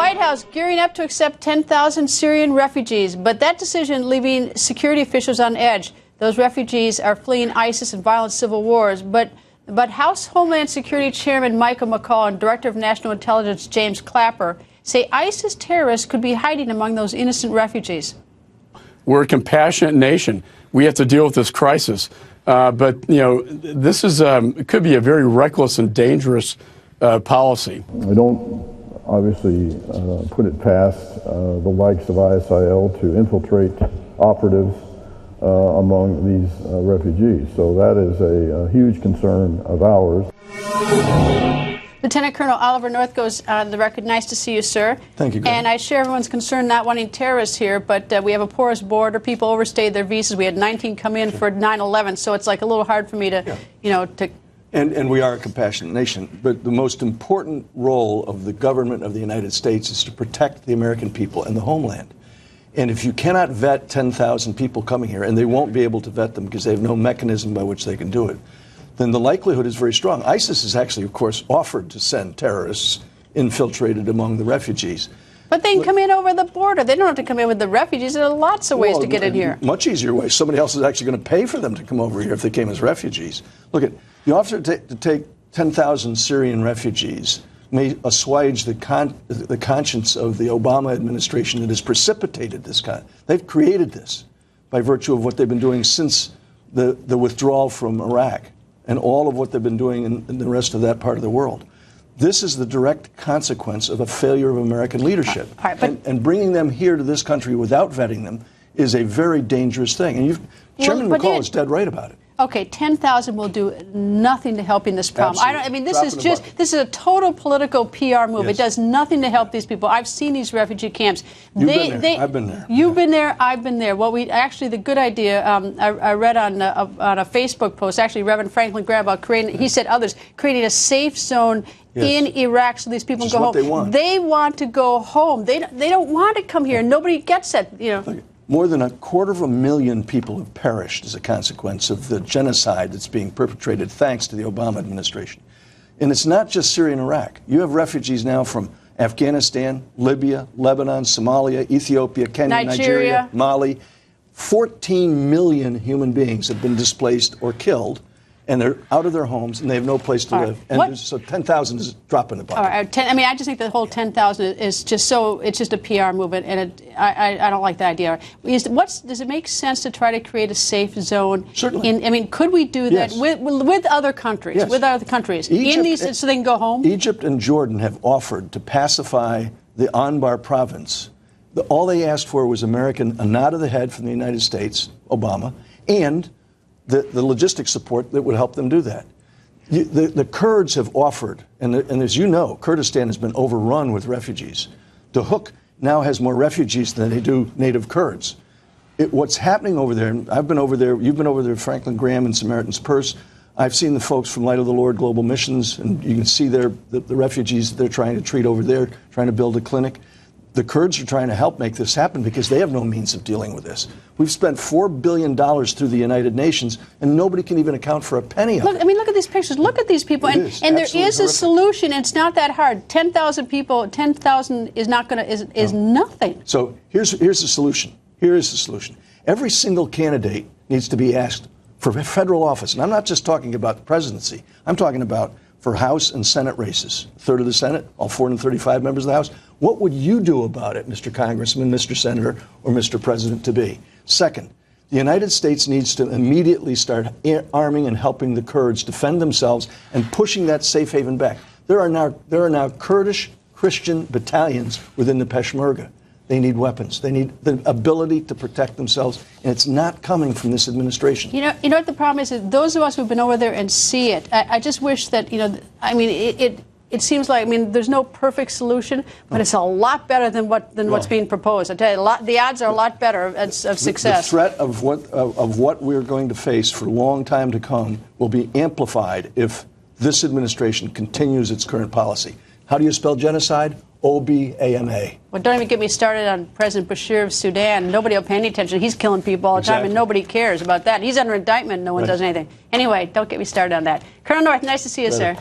White House gearing up to accept 10,000 Syrian refugees, but that decision leaving security officials on edge. Those refugees are fleeing ISIS and violent civil wars, but House Homeland Security Chairman Michael McCaul and Director of National Intelligence James Clapper say ISIS terrorists could be hiding among those innocent refugees. We're a compassionate nation. We have to deal with this crisis. But, you know, this is it could be a very reckless and dangerous policy. I don't obviously put it past the likes of ISIL to infiltrate operatives among these refugees. So that is a huge concern of ours. Lieutenant Colonel Oliver North goes on the record. Nice to see you, sir. Thank you, Greta. And I share everyone's concern not wanting terrorists here, but we have a porous border. People overstayed their visas. We had 19 come in for 9/11, so it's like a little hard for me to, you know, to... And we are a compassionate nation, but the most important role of the government of the United States is to protect the American people and the homeland. And if you cannot vet 10,000 people coming here, and they won't be able to vet them because they have no mechanism by which they can do it, then the likelihood is very strong. ISIS has actually, of course, offered to send terrorists infiltrated among the refugees. But they can come in over the border. They don't have to come in with the refugees. There are lots of ways to get in here. Much easier ways. Somebody else is actually going to pay for them to come over here if they came as refugees. Look, the offer to take 10,000 Syrian refugees may assuage the conscience of the Obama administration that has precipitated this They've created this by virtue of what they've been doing since the withdrawal from Iraq and all of what they've been doing in the rest of that part of the world. This is the direct consequence of a failure of American leadership. And bringing them here to this country without vetting them is a very dangerous thing. And Chairman McCaul is dead right about it. Okay, 10,000 will do nothing to helping this problem. I mean, this is a total political PR move. Yes. It does nothing to help these people. I've seen these refugee camps. You've been there. I've been there. You've been there. I've been there. Well, the good idea I read on a Facebook post. Actually, Reverend Franklin Graham about creating. He said others creating a safe zone. Yes. In Iraq, so these people can go home. They want to go home. They don't want to come here. Nobody gets that. You know. Look, more than 250,000 people have perished as a consequence of the genocide that's being perpetrated thanks to the Obama administration. And it's not just Syria and Iraq. You have refugees now from Afghanistan, Libya, Lebanon, Somalia, Ethiopia, Kenya, Nigeria, Mali. 14 million human beings have been displaced or killed, and they're out of their homes, and they have no place to live. And so 10,000 is a drop in the bucket. All right, I mean, I just think the whole 10,000 is just it's just a PR movement, and I don't like the idea. Does it make sense to try to create a safe zone? Certainly. I mean, could we do that with other countries? Yes. With other countries, so they can go home? Egypt and Jordan have offered to pacify the Anbar province. All they asked for was a nod of the head from the United States, Obama, and the logistics support that would help them do that. The Kurds have offered, and as you know, Kurdistan has been overrun with refugees. Dahuk now has more refugees than they do native Kurds. What's happening over there, and I've been over there, you've been over there, Franklin Graham and Samaritan's Purse. I've seen the folks from Light of the Lord Global Missions, and you can see the refugees that they're trying to treat over there, trying to build a clinic. The Kurds are trying to help make this happen because they have no means of dealing with this. We've spent $4 billion through the United Nations, and nobody can even account for a penny of it. I mean, look at these pictures. Look at these people. And there is a solution. It's not that hard. 10,000 people, 10,000 is nothing. So here's the solution. Here is the solution. Every single candidate needs to be asked for federal office. And I'm not just talking about the presidency. I'm talking about for House and Senate races. A third of the Senate, all 435 members of the House. What would you do about it, Mr. Congressman, Mr. Senator, or Mr. President-to-be? Second, the United States needs to immediately start arming and helping the Kurds defend themselves and pushing that safe haven back. There are now Kurdish Christian battalions within the Peshmerga. They need weapons. They need the ability to protect themselves, and it's not coming from this administration. You know what the problem is? Those of us who've been over there and see it, I just wish that, I mean, it seems like, I mean, there's no perfect solution, but it's a lot better than what's being proposed. I tell you, the odds are a lot better of success. The threat of what we're going to face for a long time to come will be amplified if this administration continues its current policy. How do you spell genocide? O-B-A-M-A. Well, don't even get me started on President Bashir of Sudan. Nobody will pay any attention. He's killing people all the time, and nobody cares about that. He's under indictment. No one does anything. Anyway, don't get me started on that. Colonel North, nice to see you, sir.